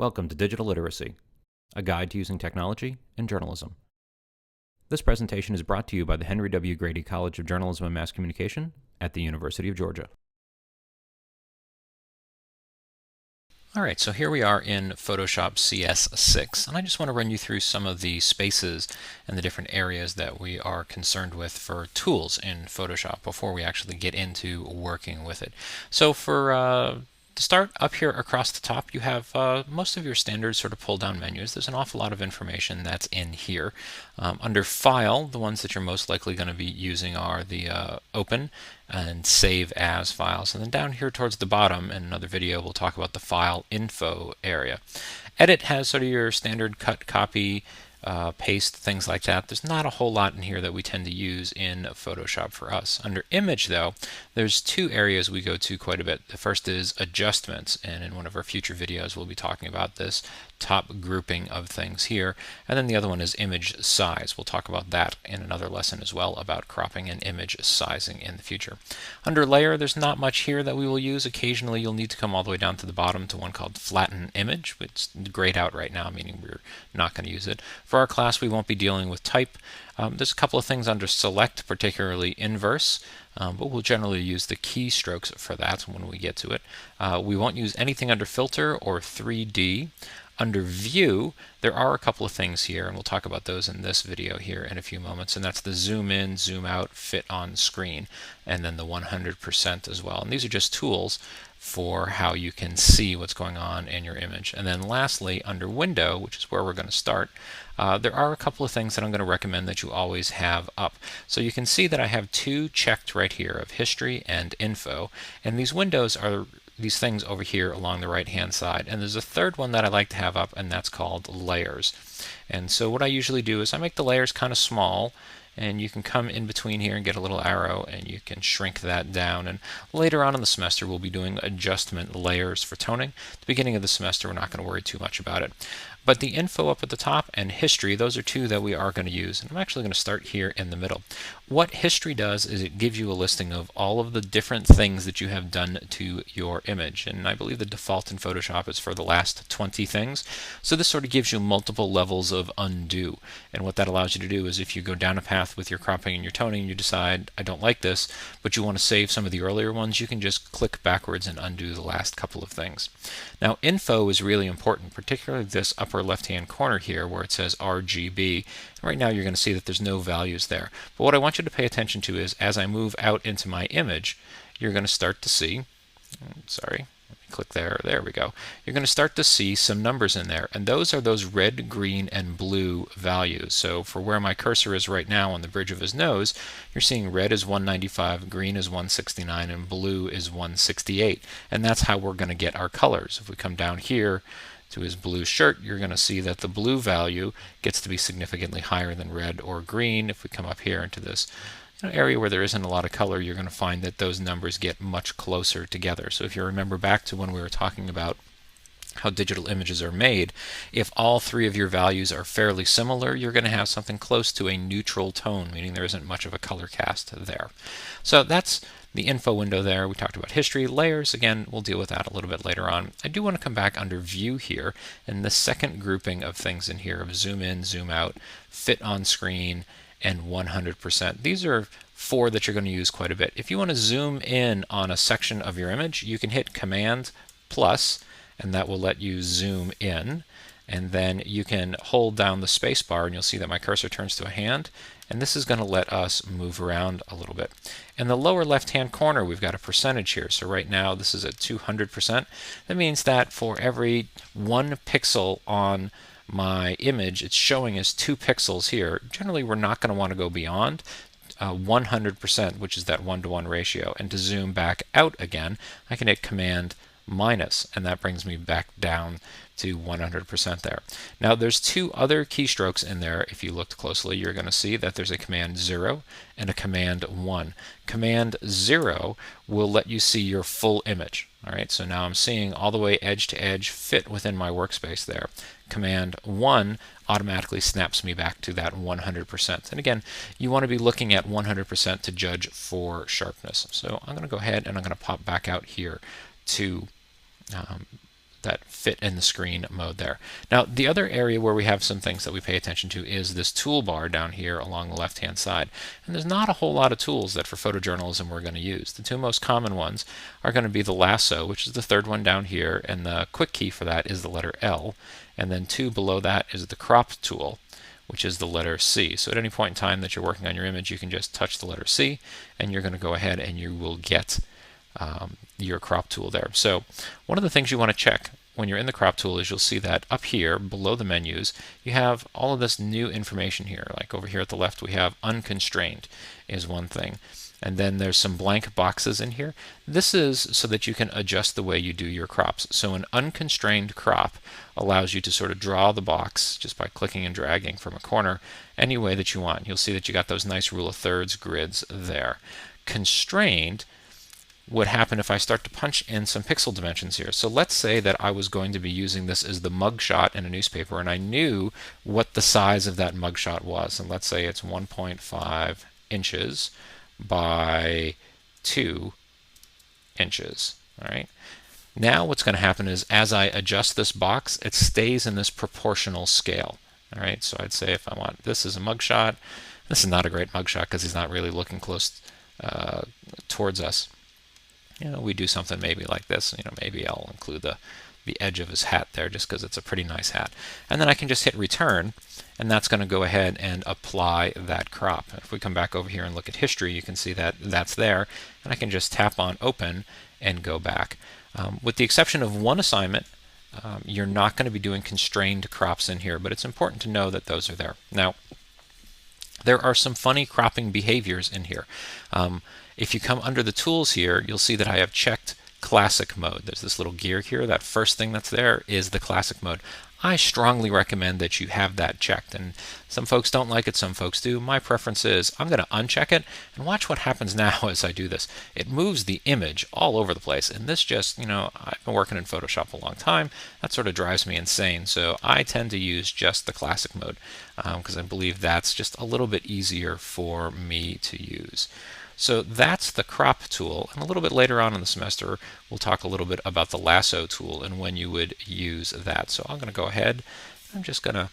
Welcome to Digital Literacy, a guide to using technology in journalism. This presentation is brought to you by the Henry W. Grady College of Journalism and Mass Communication at the University of Georgia. All right, so here we are in Photoshop CS6, and I just want to run you through some of the spaces and the different areas that we are concerned with for tools in Photoshop before we actually get into working with it. So to start, up here across the top, you have most of your standard sort of pull-down menus. There's an awful lot of information that's in here. Under File, the ones that you're most likely going to be using are the Open and Save As files. And then down here towards the bottom, in another video, we'll talk about the File Info area. Edit has sort of your standard cut, copy, paste, things like that. There's not a whole lot in here that we tend to use in Photoshop for us. Under Image, though, there's two areas we go to quite a bit. The first is Adjustments, and in one of our future videos we'll be talking about this top grouping of things here. And then the other one is Image Size. We'll talk about that in another lesson as well, about cropping and image sizing in the future. Under Layer, there's not much here that we will use. Occasionally you'll need to come all the way down to the bottom to one called Flatten Image, which is grayed out right now, meaning we're not going to use it. For our class, we won't be dealing with type. There's a couple of things under Select, particularly Inverse, but we'll generally use the keystrokes for that when we get to it. We won't use anything under Filter or 3D. Under View, there are a couple of things here, and we'll talk about those in this video here in a few moments, and that's the Zoom In, Zoom Out, Fit on Screen, and then the 100% as well. And these are just tools for how you can see what's going on in your image. And then lastly, under Window, which is where we're going to start, there are a couple of things that I'm going to recommend that you always have up. So you can see that I have two checked right here of History and Info, and these windows are these things over here along the right hand side. And there's a third one that I like to have up, and that's called Layers. And so what I usually do is I make the layers kind of small, and you can come in between here and get a little arrow and you can shrink that down. And later on in the semester we'll be doing adjustment layers for toning. At the beginning of the semester we're not going to worry too much about it. But the Info up at the top and History, those are two that we are going to use. And I'm actually going to start here in the middle. What History does is it gives you a listing of all of the different things that you have done to your image. And I believe the default in Photoshop is for the last 20 things. So this sort of gives you multiple levels of undo. And what that allows you to do is if you go down a path with your cropping and your toning, you decide, I don't like this, but you want to save some of the earlier ones, you can just click backwards and undo the last couple of things. Now, Info is really important, particularly this upper left-hand corner here where it says RGB. Right now you're going to see that there's no values there. But what I want you to pay attention to is as I move out into my image, you're going to start to see, sorry, let me click there we go. You're going to start to see some numbers in there, and those are those red, green, and blue values. So for where my cursor is right now on the bridge of his nose, you're seeing red is 195, green is 169, and blue is 168. And that's how we're going to get our colors. If we come down here to his blue shirt, you're going to see that the blue value gets to be significantly higher than red or green. If we come up here into this area where there isn't a lot of color, you're going to find that those numbers get much closer together. So if you remember back to when we were talking about how digital images are made, if all three of your values are fairly similar, you're going to have something close to a neutral tone, meaning there isn't much of a color cast there. So that's the Info window there. We talked about History. Layers, again, we'll deal with that a little bit later on. I do want to come back under View here, and the second grouping of things in here of Zoom In, Zoom Out, Fit on Screen, and 100%. These are four that you're going to use quite a bit. If you want to zoom in on a section of your image, you can hit Command plus, and that will let you zoom in. And then you can hold down the space bar and you'll see that my cursor turns to a hand, and this is going to let us move around a little bit. In the lower left hand corner we've got a percentage here. So right now this is at 200%. That means that for every 1 pixel on my image it's showing as 2 pixels here. Generally we're not going to want to go beyond 100%, which is that 1-to-1 ratio. And to zoom back out again, I can hit Command minus, and that brings me back down to 100% there. Now there's two other keystrokes in there. If you looked closely, you're going to see that there's a Command 0 and a Command 1. Command 0 will let you see your full image. All right, so now I'm seeing all the way edge to edge fit within my workspace there. Command 1 automatically snaps me back to that 100%. And again, you want to be looking at 100% to judge for sharpness. So I'm going to go ahead and I'm going to pop back out here to that fit in the screen mode there. Now, the other area where we have some things that we pay attention to is this toolbar down here along the left-hand side. And there's not a whole lot of tools that for photojournalism we're going to use. The two most common ones are going to be the lasso, which is the third one down here, and the quick key for that is the letter L. And then two below that is the crop tool, which is the letter C. So at any point in time that you're working on your image, you can just touch the letter C, and you're going to go ahead and you will get your crop tool there. So one of the things you want to check when you're in the crop tool is you'll see that up here below the menus you have all of this new information here. Like over here at the left we have unconstrained is one thing, and then there's some blank boxes in here. This is so that you can adjust the way you do your crops. So an unconstrained crop allows you to sort of draw the box just by clicking and dragging from a corner any way that you want. You'll see that you got those nice rule of thirds grids there. Constrained would happen if I start to punch in some pixel dimensions here. So let's say that I was going to be using this as the mugshot in a newspaper, and I knew what the size of that mugshot was. And let's say it's 1.5 inches by 2 inches. All right. Now what's going to happen is as I adjust this box, it stays in this proportional scale. All right. So I'd say if I want this is a mugshot, this is not a great mugshot because he's not really looking close towards us. We do something maybe like this. Maybe I'll include the edge of his hat there just because it's a pretty nice hat. And then I can just hit return, and that's going to go ahead and apply that crop. If we come back over here and look at history, you can see that that's there, and I can just tap on open and go back. With the exception of one assignment, you're not going to be doing constrained crops in here, but it's important to know that those are there. Now, there are some funny cropping behaviors in here. If you come under the tools here, you'll see that I have checked classic mode. There's this little gear here. That first thing that's there is the classic mode. I strongly recommend that you have that checked, and some folks don't like it, some folks do. My preference is I'm going to uncheck it and watch what happens now as I do this. It moves the image all over the place, and this just, I've been working in Photoshop a long time. That sort of drives me insane, so I tend to use just the classic mode because I believe that's just a little bit easier for me to use. So that's the crop tool, and a little bit later on in the semester we'll talk a little bit about the lasso tool and when you would use that. So I'm going to go ahead, I'm just going to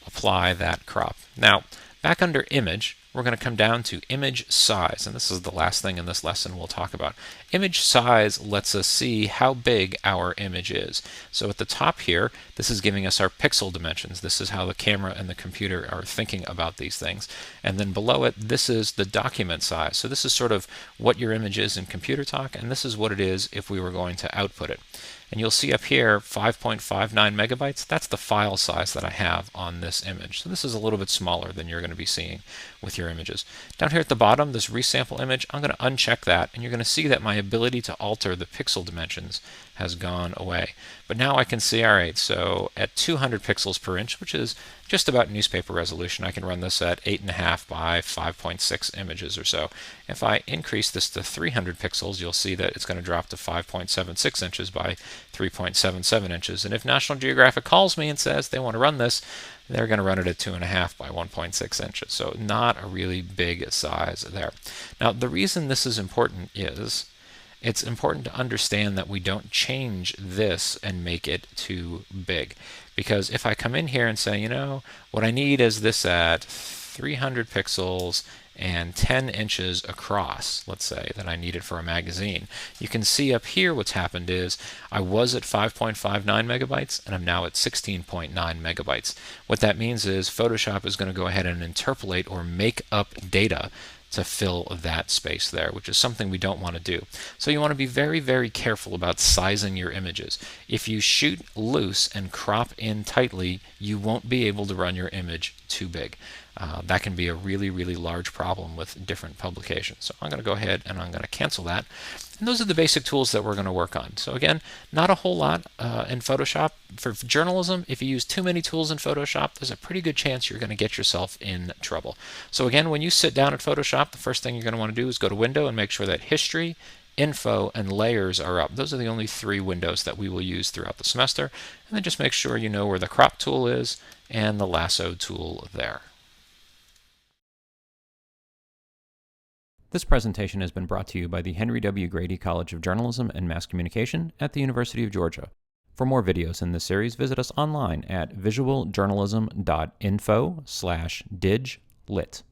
apply that crop. Now back under image, we're going to come down to image size, and this is the last thing in this lesson we'll talk about. Image size lets us see how big our image is. So at the top here, this is giving us our pixel dimensions. This is how the camera and the computer are thinking about these things. And then below it, this is the document size. So this is sort of what your image is in computer talk, and this is what it is if we were going to output it. And you'll see up here 5.59 megabytes. That's the file size that I have on this image. So this is a little bit smaller than you're going to be seeing with your images. Down here at the bottom, this resample image, I'm going to uncheck that, and you're going to see that my ability to alter the pixel dimensions has gone away. But now I can see, all right, so at 200 pixels per inch, which is just about newspaper resolution, I can run this at 8.5 by 5.6 images or so. If I increase this to 300 pixels, you'll see that it's going to drop to 5.76 inches by 3.77 inches. And if National Geographic calls me and says they want to run this, they're going to run it at 2.5 by 1.6 inches. So not a really big size there. Now, the reason this is important is it's important to understand that we don't change this and make it too big. Because if I come in here and say, what I need is this at 300 pixels and 10 inches across, let's say, that I need it for a magazine, you can see up here what's happened is I was at 5.59 megabytes and I'm now at 16.9 megabytes. What that means is Photoshop is going to go ahead and interpolate or make up data to fill that space there, which is something we don't want to do. So you want to be very, very careful about sizing your images. If you shoot loose and crop in tightly, you won't be able to run your image too big. That can be a really, really large problem with different publications. So I'm going to go ahead and I'm going to cancel that. And those are the basic tools that we're going to work on. So again, not a whole lot in Photoshop. For journalism, if you use too many tools in Photoshop, there's a pretty good chance you're going to get yourself in trouble. So again, when you sit down at Photoshop, the first thing you're going to want to do is go to Window and make sure that History, Info, and Layers are up. Those are the only 3 windows that we will use throughout the semester. And then just make sure you know where the crop tool is and the lasso tool there. This presentation has been brought to you by the Henry W. Grady College of Journalism and Mass Communication at the University of Georgia. For more videos in this series, visit us online at visualjournalism.info/diglit.